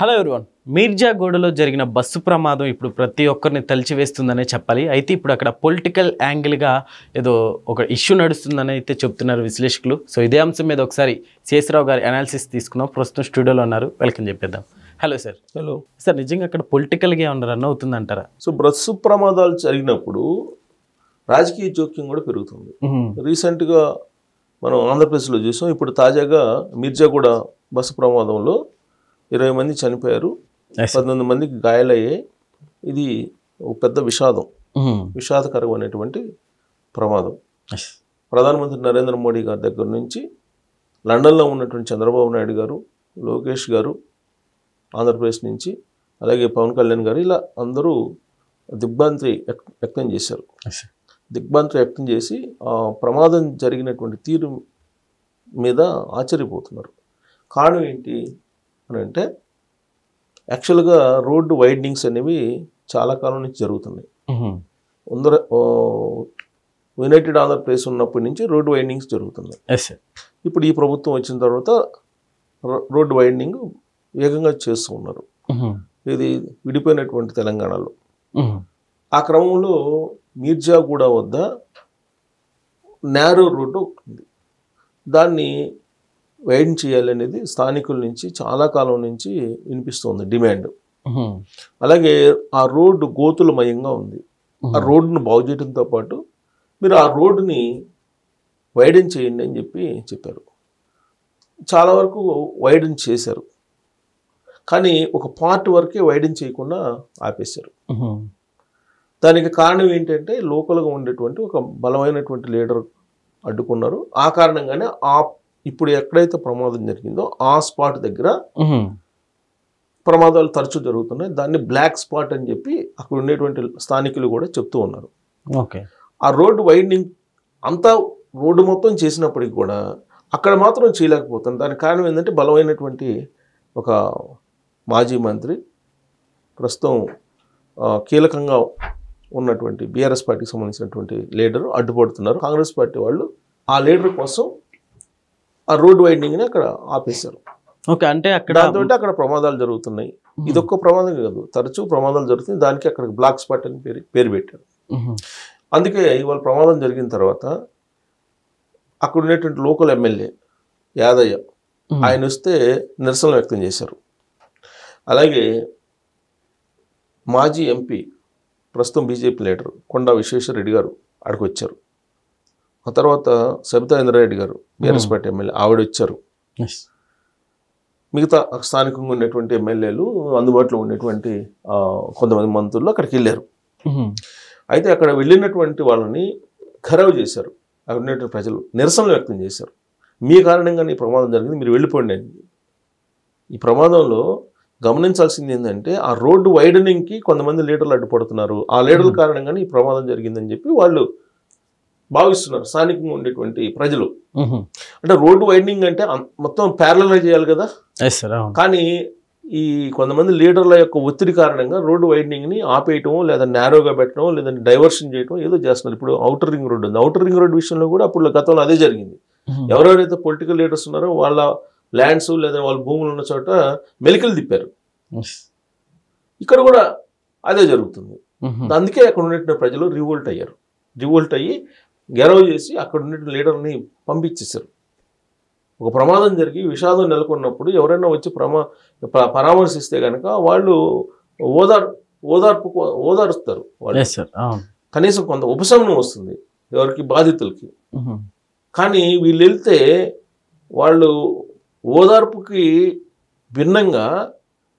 Hello everyone, మీర్జాగూడలో జరిగిన bus ప్రమాదం ఇప్పుడు ప్రతి ఒక్కరిని తలిచివేస్తుందనే చెప్పాలి. అయితే ఇప్పుడు అక్కడ పొలిటికల్ యాంగిల్గా ఏదో ఒక ఇష్యూ నడుస్తుందని అయితే చెప్తున్నారు విశ్లేషకులు. సో ఇదే అంశం మీద ఒకసారి శేషరావు గారి అనాలిసిస్ తీసుకున్నాం. ప్రస్తుతం స్టూడియోలో ఉన్నారు, వెల్కమ్ చెప్పేద్దాం. Hello sir. హలో సార్, నిజంగా అక్కడ పొలిటికల్గా ఏమన్నా రన్ అవుతుందంటారా? సో బస్సు ప్రమాదాలు జరిగినప్పుడు రాజకీయ జోక్యం కూడా పెరుగుతుంది. రీసెంట్గా మనం ఆంధ్రప్రదేశ్లో చూసాం. ఇప్పుడు తాజాగా మిర్జాగూడ బస్సు ప్రమాదంలో 20 మంది చనిపోయారు, 19 మందికి గాయాలయ్యాయి. ఇది ఒక పెద్ద విషాదకరమైనటువంటి ప్రమాదం. ప్రధానమంత్రి నరేంద్ర మోడీ గారి దగ్గర నుంచి లండన్లో ఉన్నటువంటి చంద్రబాబు నాయుడు గారు, లోకేష్ గారు ఆంధ్రప్రదేశ్ నుంచి, అలాగే పవన్ కళ్యాణ్ గారు, ఇలా అందరూ దిగ్భ్రాంతి వ్యక్తం చేశారు. దిగ్భ్రాంతి వ్యక్తం చేసి ఆ ప్రమాదం జరిగినటువంటి తీరు మీద ఆశ్చర్యపోతున్నారు. కారణం ఏంటి అని అంటే, యాక్చువల్గా రోడ్డు వైడనింగ్స్ అనేవి చాలా కాలం నుంచి జరుగుతున్నాయి. యునైటెడ్ ఆంధ్రప్రదేశ్ ఉన్నప్పటి నుంచి రోడ్డు వైడనింగ్స్ జరుగుతున్నాయి. ఇప్పుడు ఈ ప్రభుత్వం వచ్చిన తర్వాత రోడ్డు వైడనింగ్ వేగంగా చేస్తూ ఉన్నారు. ఇది విడిపోయినటువంటి తెలంగాణలో. ఆ క్రమంలో మీర్జాగూడ వద్ద నేరో రోడ్డు ఉంది, దాన్ని వైడన్ చేయాలనేది స్థానికుల నుంచి చాలా కాలం నుంచి వినిపిస్తుంది డిమాండ్. అలాగే ఆ రోడ్డు గోతులమయంగా ఉంది. ఆ రోడ్డును బాగు చేయడంతో పాటు మీరు ఆ రోడ్డుని వైడన్ చేయండి అని చెప్పారు. చాలా వరకు వైడన్ చేశారు, కానీ ఒక పార్ట్ వరకే వైడన్ చేయకుండా ఆపేశారు. దానికి కారణం ఏంటంటే, లోకల్గా ఉండేటువంటి ఒక బలమైనటువంటి లీడర్ అడ్డుకున్నారు. ఆ కారణంగానే ఇప్పుడు ఎక్కడైతే ప్రమాదం జరిగిందో ఆ స్పాట్ దగ్గర ప్రమాదాలు తరచూ జరుగుతున్నాయి. దాన్ని బ్లాక్ స్పాట్ అని చెప్పి అక్కడ ఉండేటువంటి స్థానికులు కూడా చెప్తూ ఉన్నారు. ఆ రోడ్డు వైడనింగ్ అంతా రోడ్డు మొత్తం చేసినప్పటికి కూడా అక్కడ మాత్రం చేయలేకపోతుంది. దానికి కారణం ఏంటంటే, బలమైనటువంటి ఒక మాజీ మంత్రి, ప్రస్తుతం కీలకంగా ఉన్నటువంటి బీఆర్ఎస్ పార్టీకి సంబంధించినటువంటి లీడరు అడ్డుపడుతున్నారు. కాంగ్రెస్ పార్టీ వాళ్ళు ఆ లీడర్ కోసం ఆ రోడ్ వైడనింగ్ని అక్కడ ఆపేశారు. అంటే దాంతో అక్కడ ప్రమాదాలు జరుగుతున్నాయి. ఇదొక్క ప్రమాదం కాదు, తరచూ ప్రమాదాలు జరుగుతుంది. దానికి అక్కడ బ్లాక్ స్పాట్ అని పేరు పెట్టారు. అందుకే ఇవాళ ప్రమాదం జరిగిన తర్వాత అక్కడ ఉండేటువంటి లోకల్ ఎమ్మెల్యే యాదయ్య ఆయన వస్తే నిరసన వ్యక్తం చేశారు. అలాగే మాజీ ఎంపీ, ప్రస్తుతం బీజేపీ లీడర్ కొండా విశ్వేశ్వరరెడ్డి గారు అక్కడికి వచ్చారు. ఆ తర్వాత సబితా ఇంద్రారెడ్డి గారు, బీఆర్ఎస్ పార్టీ ఎమ్మెల్యే, ఆవిడ వచ్చారు. మిగతా స్థానికంగా ఉండేటువంటి ఎమ్మెల్యేలు, అందుబాటులో ఉండేటువంటి కొంతమంది మంత్రులు అక్కడికి వెళ్ళారు. అయితే అక్కడ వెళ్ళినటువంటి వాళ్ళని ఖరాబు చేశారు. అక్కడ ఉండేటువంటి ప్రజలు నిరసనలు వ్యక్తం చేశారు. మీ కారణంగానే ఈ ప్రమాదం జరిగింది, మీరు వెళ్ళిపోండి అని. ఈ ప్రమాదంలో గమనించాల్సింది ఏంటంటే, ఆ రోడ్డు వైడనింగ్కి కొంతమంది లీడర్లు అడ్డుపడుతున్నారు. ఆ లీడర్ల కారణంగానే ఈ ప్రమాదం జరిగిందని చెప్పి వాళ్ళు భావిస్తున్నారు, స్థానికంగా ఉండేటువంటి ప్రజలు. అంటే రోడ్డు వైడనింగ్ అంటే మొత్తం ప్యారలల్గా చేయాలి కదా, కానీ ఈ కొంతమంది లీడర్ల యొక్క ఒత్తిడి కారణంగా రోడ్డు వైడనింగ్ని ఆపేయటం, లేదా నేరోగా పెట్టడం, లేదంటే డైవర్షన్ చేయడం ఏదో చేస్తున్నారు. ఇప్పుడు ఔటర్ రింగ్ రోడ్డు ఉంది. ఔటర్ రింగ్ రోడ్డు విషయంలో కూడా అప్పుడు గతంలో అదే జరిగింది. ఎవరెవరైతే పొలిటికల్ లీడర్స్ ఉన్నారో వాళ్ళ ల్యాండ్స్ లేదా వాళ్ళ భూములు ఉన్న చోట మెలికలు తిప్పారు. ఇక్కడ కూడా అదే జరుగుతుంది. అందుకే అక్కడ ఉన్నటువంటి ప్రజలు రివోల్ట్ అయ్యి గెరవ్ చేసి అక్కడ ఉన్న లీడర్ని పంపించేశారు. ఒక ప్రమాదం జరిగి విషాదం నెలకొన్నప్పుడు ఎవరైనా వచ్చి పరామర్శిస్తే కనుక వాళ్ళు ఓదారుస్తారు. వాళ్ళు కనీసం కొంత ఉపశమనం వస్తుంది ఎవరికి, బాధితులకి. కానీ వీళ్ళు వెళ్తే వాళ్ళు ఓదార్పుకి భిన్నంగా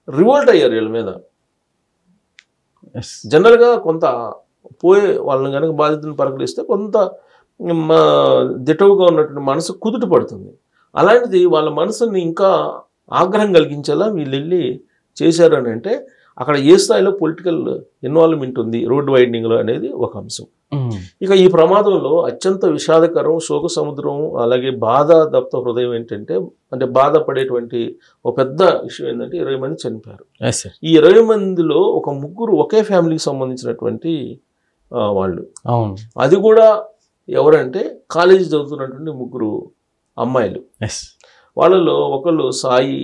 రివోల్ట్ అయ్యారు వీళ్ళ మీద. జనరల్గా కొంత పోయే వాళ్ళని కనుక బాధితులను పలకరిస్తే కొంత దిటవుగా ఉన్నటువంటి మనసు కుదుట పడుతుంది. అలాంటిది వాళ్ళ మనసుని ఇంకా ఆగ్రహం కలిగించేలా వీళ్ళు వెళ్ళి చేశారు అని అంటే, అక్కడ ఏ స్థాయిలో పొలిటికల్ ఇన్వాల్వ్మెంట్ ఉంది రోడ్డు వైడనింగ్లో అనేది ఒక అంశం. ఇక ఈ ప్రమాదంలో అత్యంత విషాదకరం, శోక సముద్రం, అలాగే బాధాదప్త హృదయం ఏంటంటే, అంటే బాధపడేటువంటి ఒక పెద్ద విషయం ఏంటంటే 20 మంది చనిపోయారు. ఈ 20 మందిలో ఒక ముగ్గురు ఒకే ఫ్యామిలీకి సంబంధించినటువంటి వాళ్ళు. అది కూడా ఎవరంటే కాలేజీ చదువుతున్నటువంటి ముగ్గురు అమ్మాయిలు. వాళ్ళలో ఒకళ్ళు సాయి,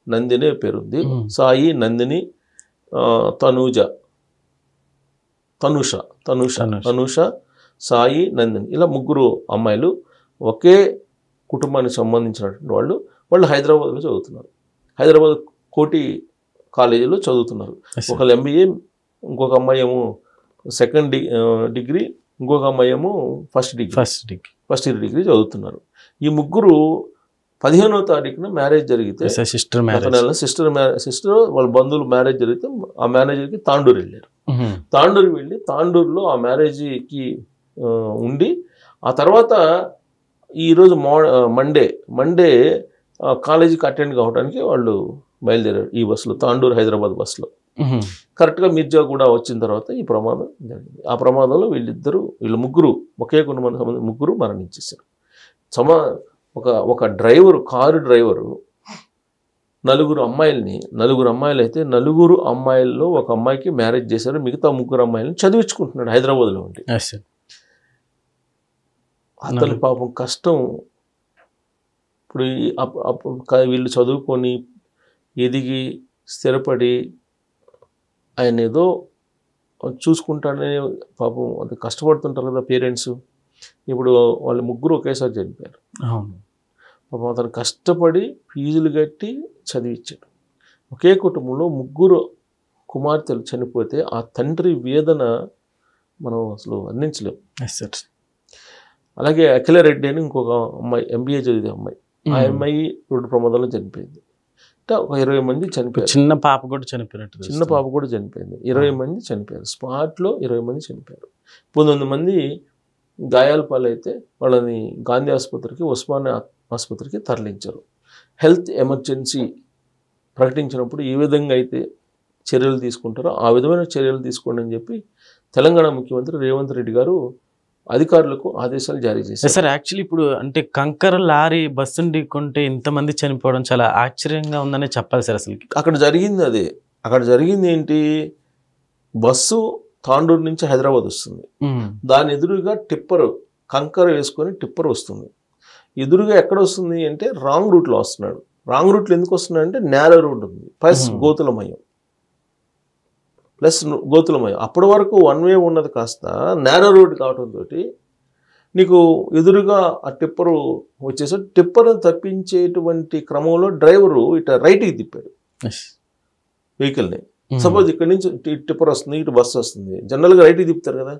నందిని పేరుంది, సాయి, నందిని, తనూజ, తనుష, సాయి, నందిని, ఇలా ముగ్గురు అమ్మాయిలు ఒకే కుటుంబానికి సంబంధించినటువంటి వాళ్ళు హైదరాబాద్లో చదువుతున్నారు. హైదరాబాద్ కోటి కాలేజీలో చదువుతున్నారు. ఒకళ్ళు MBA, ఇంకొక అమ్మాయి ఏమో సెకండ్ డిగ్రీ, ఇంకొక అమ్మాయి ఏమో ఫస్ట్ ఇయర్ డిగ్రీ చదువుతున్నారు. ఈ ముగ్గురు 15వ తారీఖున మ్యారేజ్ జరిగితే, సిస్టర్ వాళ్ళ బంధువులు మ్యారేజ్ జరిగితే ఆ మ్యారేజ్కి తాండూరు వెళ్ళారు. తాండూరు వెళ్ళి తాండూరులో ఆ మ్యారేజ్కి ఉండి, ఆ తర్వాత ఈరోజు మండే కాలేజీకి అటెండ్ కావడానికి వాళ్ళు బయలుదేరారు ఈ బస్సులో, తాండూరు హైదరాబాద్ బస్సులో. కరెక్ట్గా మిర్జా కూడా వచ్చిన తర్వాత ఈ ప్రమాదం జరిగింది. ఆ ప్రమాదంలో వీళ్ళు ముగ్గురు, ఒకే కుటుంబానికి సంబంధించిన ముగ్గురు మరణించేశారు. ఒక డ్రైవరు, కారు డ్రైవరు నలుగురు అమ్మాయిలు అయితే నలుగురు అమ్మాయిల్లో ఒక అమ్మాయికి మ్యారేజ్ చేశారు. మిగతా ముగ్గురు అమ్మాయిలను చదివించుకుంటున్నాడు హైదరాబాద్లో ఉండి. అతని పాపం కష్టం. ఇప్పుడు వీళ్ళు చదువుకొని ఎదిగి స్థిరపడి ఆయన ఏదో చూసుకుంటాడని పాపం అది కష్టపడుతుంటారు కదా పేరెంట్స్. ఇప్పుడు వాళ్ళ ముగ్గురు ఒకేసారి చనిపోయారు. పాపం అతను కష్టపడి ఫీజులు కట్టి చదివించాడు. ఒకే కుటుంబంలో ముగ్గురు కుమార్తెలు చనిపోతే ఆ తండ్రి వేదన మనం అసలు వర్ణించలేము. అలాగే అఖిలారెడ్డి అని ఇంకొక అమ్మాయి, MBA చదివే అమ్మాయి, ఆ అమ్మాయి రోడ్డు ప్రమాదంలో చనిపోయింది. ఒక 20 మంది చనిపోయారు. చిన్న పాప కూడా చనిపోయింది. 20 మంది చనిపోయారు. స్పాట్లో 20 మంది చనిపోయారు. 19 మంది గాయాల పాలైతే వాళ్ళని గాంధీ ఆసుపత్రికి, ఉస్మానియా ఆసుపత్రికి తరలించారు. హెల్త్ ఎమర్జెన్సీ ప్రకటించినప్పుడు ఏ విధంగా అయితే చర్యలు తీసుకుంటారో ఆ విధమైన చర్యలు తీసుకోండి అని చెప్పి తెలంగాణ ముఖ్యమంత్రి రేవంత్ రెడ్డి గారు అధికారులకు ఆదేశాలు జారీ చేశారు. సార్ యాక్చువల్లీ ఇప్పుడు అంటే కంకర లారీ బస్సును ఢీకొంటే ఇంతమంది చనిపోవడం చాలా ఆశ్చర్యంగా ఉందనే చెప్పాలి సార్. అసలు అక్కడ జరిగింది అదే. అక్కడ జరిగింది ఏంటి, బస్సు తాండూరు నుంచి హైదరాబాద్ వస్తుంది. దాని ఎదురుగా టిప్పర్, కంకర వేసుకొని టిప్పర్ వస్తుంది. ఎదురుగా ఎక్కడ వస్తుంది అంటే రాంగ్ రూట్లో వస్తున్నాడు. రాంగ్ రూట్లో ఎందుకు వస్తున్నాడు అంటే నేరో రోడ్ ఉంది, ప్లస్ గోతులమయం. అప్పటి వరకు వన్ వే ఉన్నది కాస్త నేరో రోడ్ కావడంతో నీకు ఎదురుగా ఆ టిప్పరు వచ్చేసి టిప్పర్ను తప్పించేటువంటి క్రమంలో డ్రైవరు ఇట రైట్కి తిప్పాడు వెహికల్ని. సపోజ్ ఇక్కడ నుంచి టిప్పర్ వస్తుంది, ఇటు బస్సు వస్తుంది, జనరల్గా రైట్కి తిప్పుతారు కదా.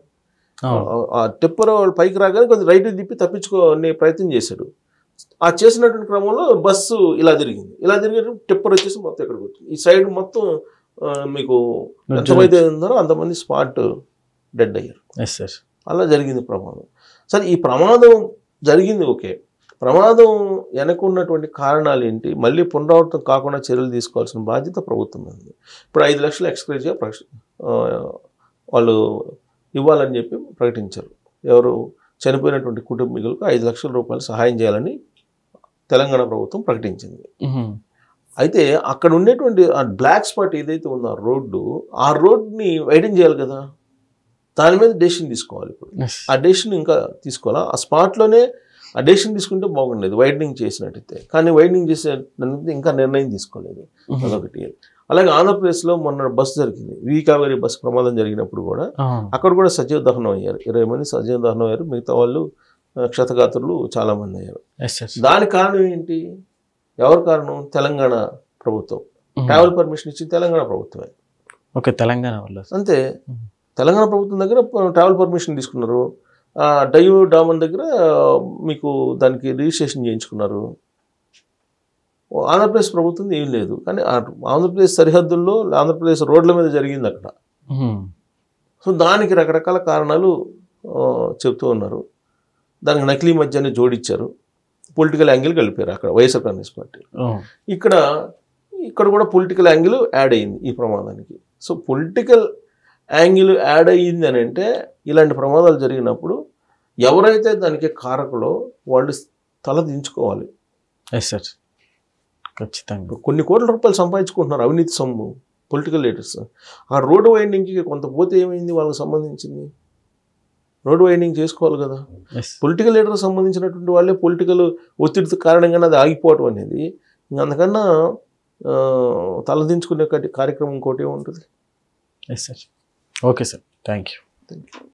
ఆ టిప్పర్ పైకి రాగానే కొంచెం రైట్కి తిప్పి తప్పించుకోనే ప్రయత్నం చేశాడు. ఆ చేసినటువంటి క్రమంలో బస్సు ఇలా తిరిగింది. టిప్పర్ వచ్చేసి మొత్తం ఎక్కడికి వచ్చింది. ఈ సైడ్ మొత్తం మీకు ఎంతమంది ఉన్నారో అంతమంది స్పాట్ డెడ్ అయ్యారు. అలా జరిగింది ప్రమాదం. సరే, ఈ ప్రమాదం జరిగింది ఓకే. ప్రమాదం వెనకున్నటువంటి కారణాలు ఏంటి, మళ్ళీ పునరావృతం కాకుండా చర్యలు తీసుకోవాల్సిన బాధ్యత ప్రభుత్వం ఉంది. ఇప్పుడు 5 లక్షలు ఎక్స్గ్రేషియా వాళ్ళు ఇవ్వాలని చెప్పి ప్రకటించారు. ఎవరు చనిపోయినటువంటి కుటుంబీకులకు 5 లక్షల రూపాయలు సహాయం చేయాలని తెలంగాణ ప్రభుత్వం ప్రకటించింది. అయితే అక్కడ ఉండేటువంటి ఆ బ్లాక్ స్పాట్ ఏదైతే ఉందో ఆ రోడ్ని వైడెన్ చేయాలి కదా, దాని మీద డెసిషన్ తీసుకోవాలి. ఇప్పుడు ఆ డెసిషన్ ఇంకా తీసుకోవాలా, ఆ స్పాట్లోనే ఆ డెసిషన్ తీసుకుంటే బాగుండేది వైడనింగ్ చేసినట్టయితే. కానీ వైడనింగ్ చేసే ఇంకా నిర్ణయం తీసుకోలేదు, అదొకటి. అలాగే ఆంధ్రప్రదేశ్లో మొన్న బస్సు జరిగింది, కావేరీ బస్సు ప్రమాదం జరిగినప్పుడు కూడా అక్కడ కూడా సజీవ దహనం అయ్యారు. 20 మంది సజీవ దహనం అయ్యారు, మిగతా వాళ్ళు క్షతగాత్రులు చాలామంది అయ్యారు. దానికి కారణం ఏంటి, ఎవరు కారణం? తెలంగాణ ప్రభుత్వం. ట్రావెల్ పర్మిషన్ ఇచ్చింది తెలంగాణ ప్రభుత్వమే. తెలంగాణ వల్ల అంతే. తెలంగాణ ప్రభుత్వం దగ్గర ట్రావెల్ పర్మిషన్ తీసుకున్నారు. డయూ డామన్ దగ్గర మీకు దానికి రిజిస్ట్రేషన్ చేయించుకున్నారు. ఆంధ్రప్రదేశ్ ప్రభుత్వం ఏం లేదు. కానీ ఆంధ్రప్రదేశ్ సరిహద్దుల్లో ఆంధ్రప్రదేశ్ రోడ్ల మీద జరిగింది అక్కడ. సో దానికి రకరకాల కారణాలు చెప్తూ ఉన్నారు. దానికి నకిలీ మద్యాన్ని జోడించారు, పొలిటికల్ యాంగిల్ కలిపారు అక్కడ వైఎస్ఆర్ కాంగ్రెస్ పార్టీ. ఇక్కడ కూడా పొలిటికల్ యాంగిల్ యాడ్ అయ్యింది ఈ ప్రమాదానికి. సో పొలిటికల్ యాంగిల్ యాడ్ అయ్యింది అని అంటే ఇలాంటి ప్రమాదాలు జరిగినప్పుడు ఎవరైతే దానికి కారకులో వాళ్ళు తల దించుకోవాలి. ఖచ్చితంగా కొన్ని కోట్ల రూపాయలు సంపాదించుకుంటున్నారు అవినీతి సొమ్ము పొలిటికల్ లీడర్స్. ఆ రోడ్డు వైండింగ్కి కొంత పోతే ఏమైంది, వాళ్ళకి సంబంధించింది రోడ్డు వైండింగ్ చేసుకోవాలి కదా. పొలిటికల్ లీడర్కి సంబంధించినటువంటి వాళ్ళే పొలిటికల్ ఒత్తిడి కారణంగానే అది ఆగిపోవటం అనేది. అందుకన్నా తలదించుకునే కార్యక్రమం ఇంకోటి ఉంటుంది. Yes sir. Okay sir, thank you.